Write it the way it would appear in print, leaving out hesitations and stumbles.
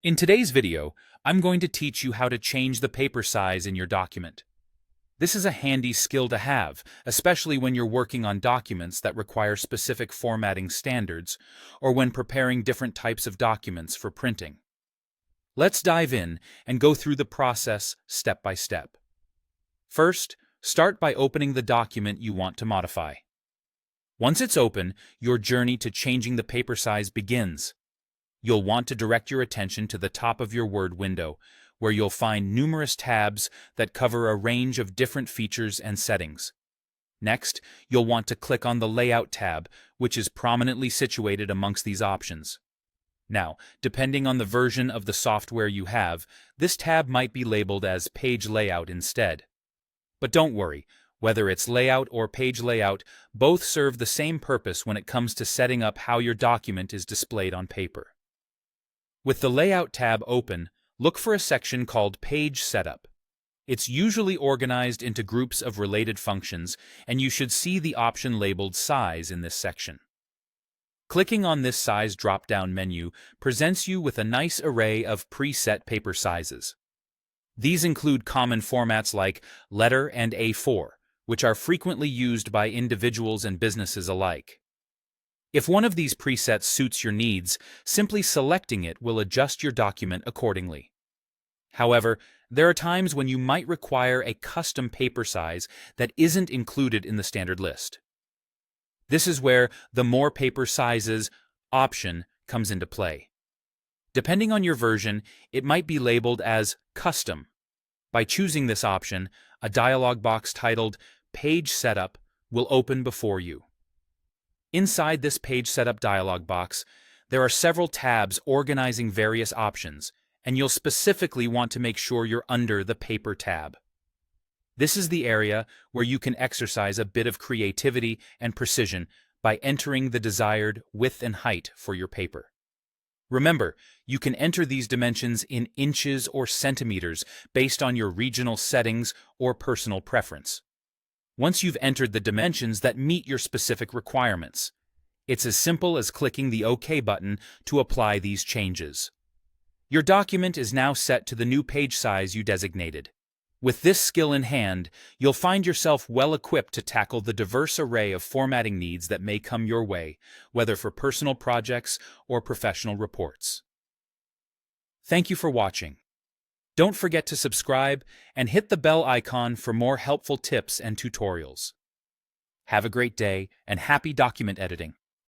In today's video, I'm going to teach you how to change the paper size in your document. This is a handy skill to have, especially when you're working on documents that require specific formatting standards or when preparing different types of documents for printing. Let's dive in and go through the process step by step. First, start by opening the document you want to modify. Once it's open, your journey to changing the paper size begins. You'll want to direct your attention to the top of your Word window, where you'll find numerous tabs that cover a range of different features and settings. Next, you'll want to click on the Layout tab, which is prominently situated amongst these options. Now, depending on the version of the software you have, this tab might be labeled as Page Layout instead. But don't worry, whether it's Layout or Page Layout, both serve the same purpose when it comes to setting up how your document is displayed on paper. With the Layout tab open, look for a section called Page Setup. It's usually organized into groups of related functions, and you should see the option labeled Size in this section. Clicking on this Size drop-down menu presents you with a nice array of preset paper sizes. These include common formats like letter and A4, which are frequently used by individuals and businesses alike. If one of these presets suits your needs, simply selecting it will adjust your document accordingly. However, there are times when you might require a custom paper size that isn't included in the standard list. This is where the More Paper Sizes option comes into play. Depending on your version, it might be labeled as Custom. By choosing this option, a dialog box titled Page Setup will open before you. Inside this Page Setup dialog box, there are several tabs organizing various options, and you'll specifically want to make sure you're under the Paper tab. This is the area where you can exercise a bit of creativity and precision by entering the desired width and height for your paper. Remember, you can enter these dimensions in inches or centimeters based on your regional settings or personal preference. Once you've entered the dimensions that meet your specific requirements, it's as simple as clicking the OK button to apply these changes. Your document is now set to the new page size you designated. With this skill in hand, you'll find yourself well equipped to tackle the diverse array of formatting needs that may come your way, whether for personal projects or professional reports. Thank you for watching. Don't forget to subscribe and hit the bell icon for more helpful tips and tutorials. Have a great day and happy document editing.